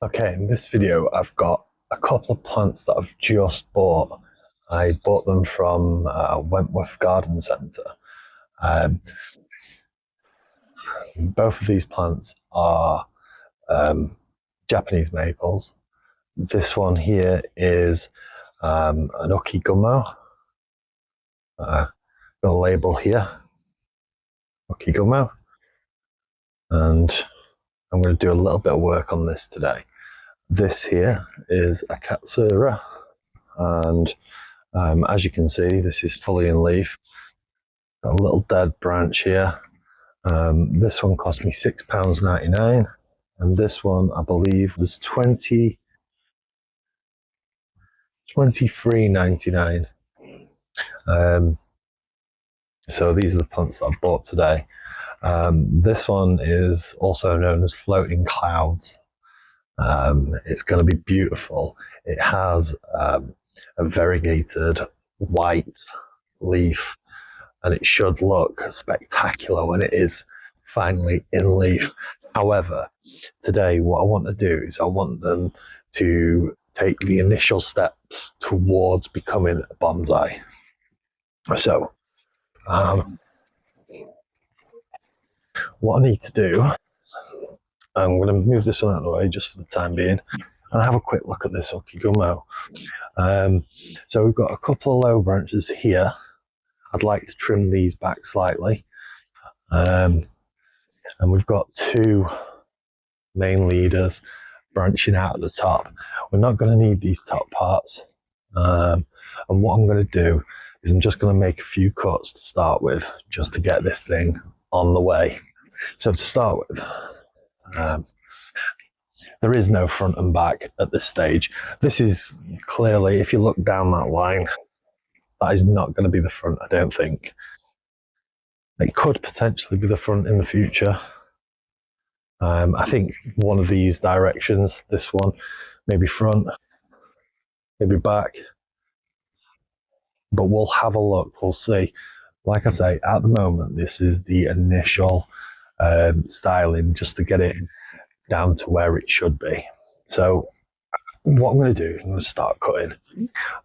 Okay, in this video I've got a couple of plants that I've just bought. I bought them from Wentworth Garden Centre. Um, both of these plants are Japanese maples. This one here is an Ukigumo. Got a label here, Ukigumo, and I'm going to do a little bit of work on this today. This here is a Katsura, and as you can see, this is fully in leaf. Got a little dead branch here. This one cost me £6.99, and this one I believe was £23.99. So these are the plants that I bought today. This one is also known as Floating Clouds. It's going to be beautiful. It has a variegated white leaf, and it should look spectacular when it is finally in leaf. However, today what I want to do is I want them to take the initial steps towards becoming a bonsai. So what I need to do, I'm going to move this one out of the way just for the time being and have a quick look at this Ukigumo. So we've got a couple of low branches here. I'd like to trim these back slightly. And we've got two main leaders branching out at the top. We're not going to need these top parts. And what I'm going to do is I'm just going to make a few cuts to start with, just to get this thing on the way. So to start with, there is no front and back at this stage. This is clearly, if you look down that line, that is not going to be the front, I don't think. It could potentially be the front in the future. I think one of these directions, this one, maybe front, maybe back. But we'll have a look, we'll see. Like I say, at the moment, this is the initial styling, just to get it down to where it should be. So what I'm going to do is I'm going to start cutting.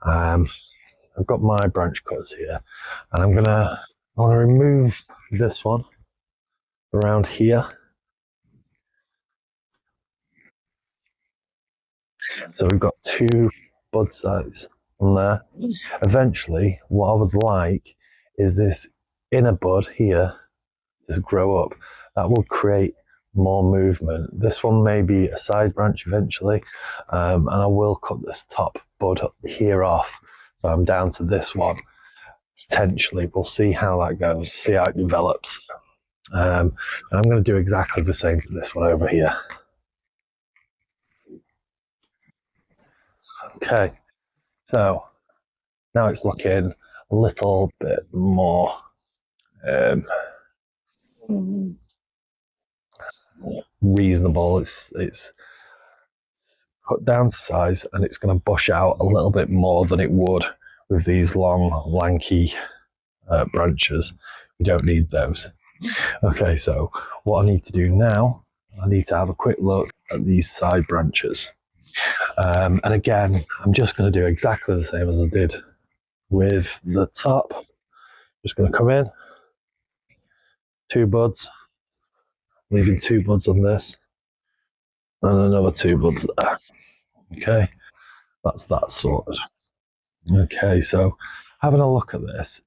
I've got my branch cutters here, and I want to remove this one around here. So we've got two bud sites on there. Eventually, what I would like is this inner bud here to grow up. That will create more movement. This one may be a side branch eventually, and I will cut this top bud up here off. So I'm down to this one. Potentially, we'll see how that goes, see how it develops. And I'm going to do exactly the same to this one over here. Okay, so now it's looking a little bit more reasonable. It's cut down to size, and it's going to bush out a little bit more than it would with these long, lanky branches. We don't need those. Okay, so what I need to do now, I need to have a quick look at these side branches. And again, I'm just going to do exactly the same as I did with the top. Just going to come in, two buds, leaving two buds on this, and another two buds there. Okay, that's that sorted. Okay, so having a look at this,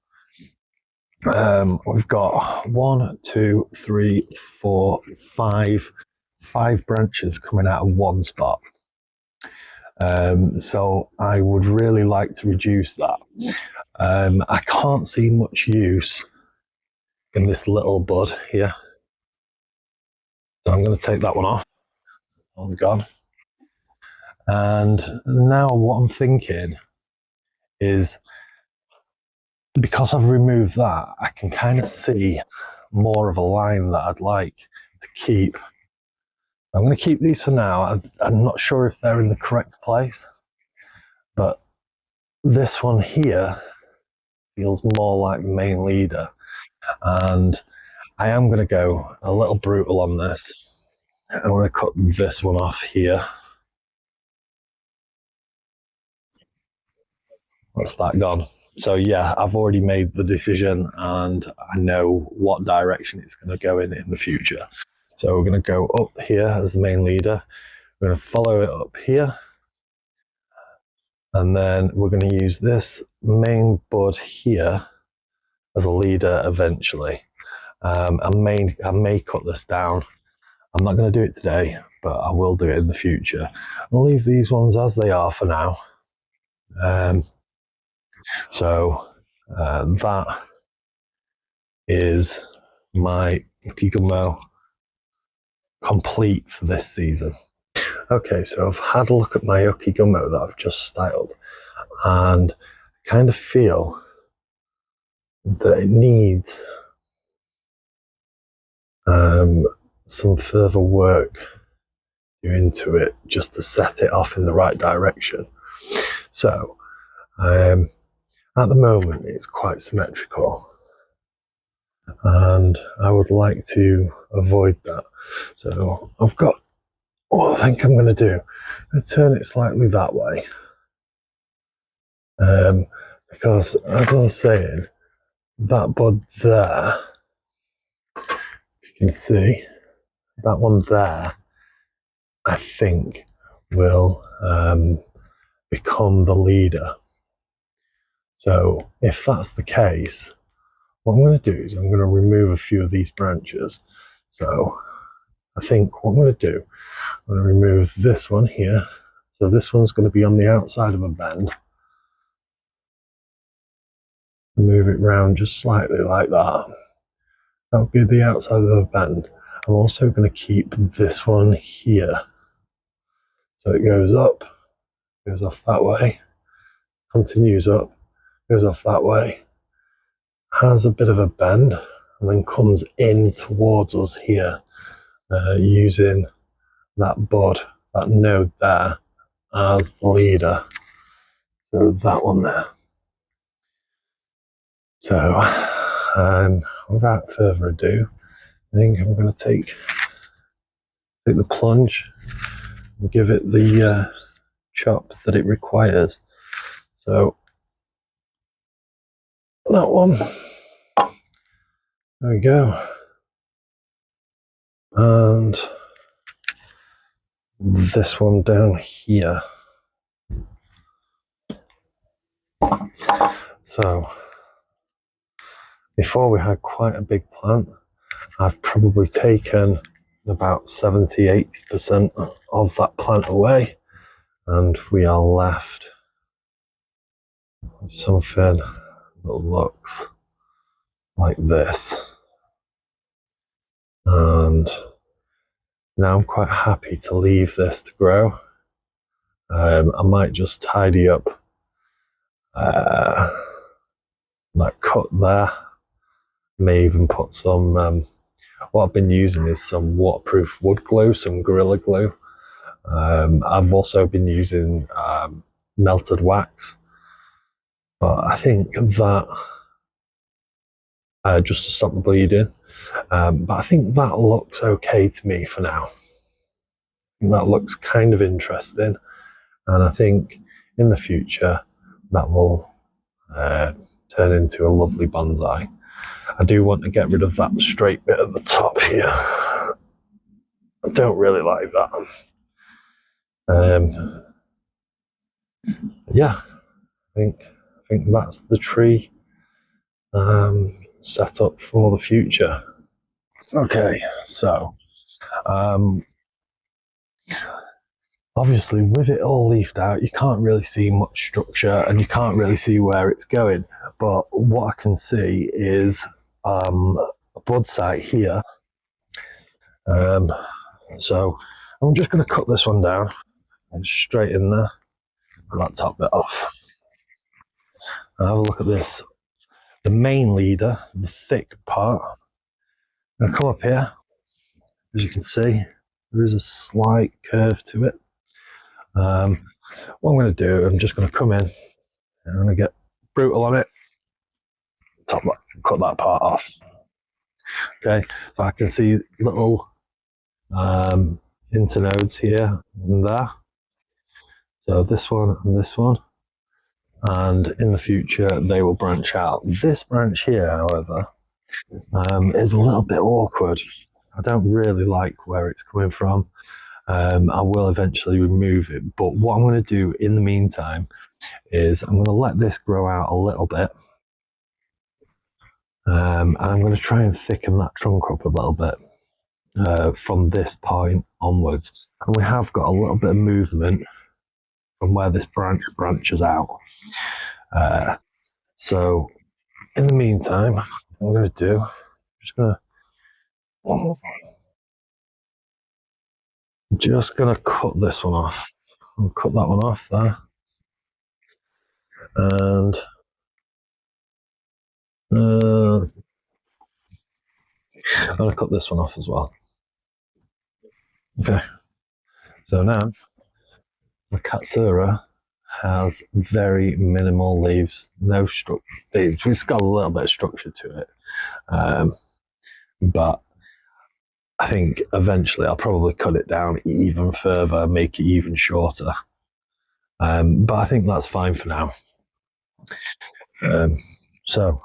we've got 1, 2, 3, 4, 5 branches coming out of one spot. So I would really like to reduce that. I can't see much use in this little bud here, so I'm going to take that one off. That one's gone. And now what I'm thinking is, because I've removed that, I can kind of see more of a line that I'd like to keep. I'm going to keep these for now. I'm not sure if they're in the correct place, but this one here feels more like the main leader, and I am going to go a little brutal on this. I'm going to cut this one off here, that's that gone. So yeah, I've already made the decision and I know what direction it's going to go in the future. So we're going to go up here as the main leader. We're going to follow it up here. And then we're going to use this main bud here as a leader eventually. I may cut this down. I'm not going to do it today, but I will do it in the future. I'll leave these ones as they are for now. That is my Ukigumo complete for this season. Okay, so I've had a look at my Ukigumo that I've just styled, and I kind of feel that it needs some further work into it just to set it off in the right direction. So at the moment it's quite symmetrical and I would like to avoid that. So I've got what I think I'm going to do. I'm going to turn it slightly that way because as I was saying, that bud there, you can see that one there, I think will become the leader. So if that's the case, what I'm going to do is I'm going to remove a few of these branches. So I think what I'm going to do, I'm going to remove this one here. So this one's going to be on the outside of a bend. Move it round just slightly like that. That'll be the outside of the bend. I'm also going to keep this one here. So it goes up, goes off that way, continues up, goes off that way, has a bit of a bend, and then comes in towards us here using that bud, that node there, as the leader. So that one there. So without further ado, I think I'm going to take the plunge and give it the chop that it requires. So that one, there we go. And this one down here. So before we had quite a big plant, I've probably taken about 70–80% of that plant away, and we are left with something that looks like this. And now I'm quite happy to leave this to grow. I might just tidy up that cut there. May even put some, what I've been using is some waterproof wood glue, some Gorilla Glue. I've also been using melted wax, but I think that just to stop the bleeding. But I think that looks okay to me for now. That looks kind of interesting, and I think in the future that will turn into a lovely bonsai. I do want to get rid of that straight bit at the top here. I don't really like that. Yeah, I think that's the tree set up for the future. Okay, so obviously with it all leafed out, you can't really see much structure and you can't really see where it's going. But what I can see is a bud site here. So I'm just going to cut this one down and straight in there, put that top bit off. And have a look at this. The main leader, the thick part. I'm going to come up here. As you can see, there is a slight curve to it. What I'm going to do, I'm just going to come in and I'm going to get brutal on it. Cut that part off. Okay, so I can see little internodes here and there. So this one and this one. and in the future they will branch out. This branch here, however, is a little bit awkward. I don't really like where it's coming from. I will eventually remove it, but what I'm going to do in the meantime is I'm going to let this grow out a little bit, and I'm going to try and thicken that trunk up a little bit from this point onwards. And we have got a little bit of movement from where this branch branches out. So in the meantime, what I'm going to do, I'm just going to cut this one off. I'll cut that one off there. And I'm going to cut this one off as well. Okay. So now the Katsura has very minimal leaves, no structure. It's got a little bit of structure to it, but I think eventually I'll probably cut it down even further, make it even shorter. But I think that's fine for now. So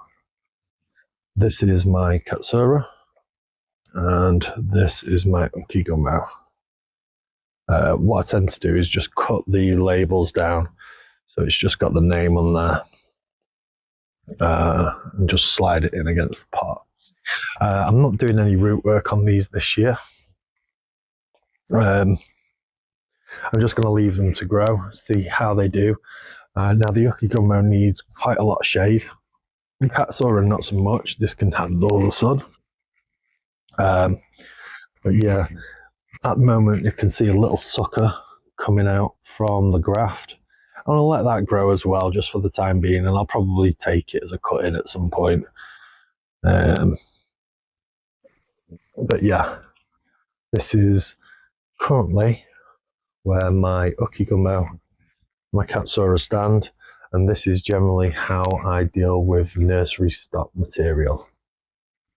this is my Katsura, and this is my Ukigumo. What I tend to do is just cut the labels down, so it's just got the name on there, and just slide it in against the pot. I'm not doing any root work on these this year. I'm just going to leave them to grow, see how they do. Now the Ukigumo needs quite a lot of shade. The Katsura not so much. This can handle the sun. But yeah, at the moment you can see a little sucker coming out from the graft. I'm going to let that grow as well, just for the time being, and I'll probably take it as a cut-in at some point. But yeah, this is currently where my Ukigumo, my Katsura stand, and this is generally how I deal with nursery stock material.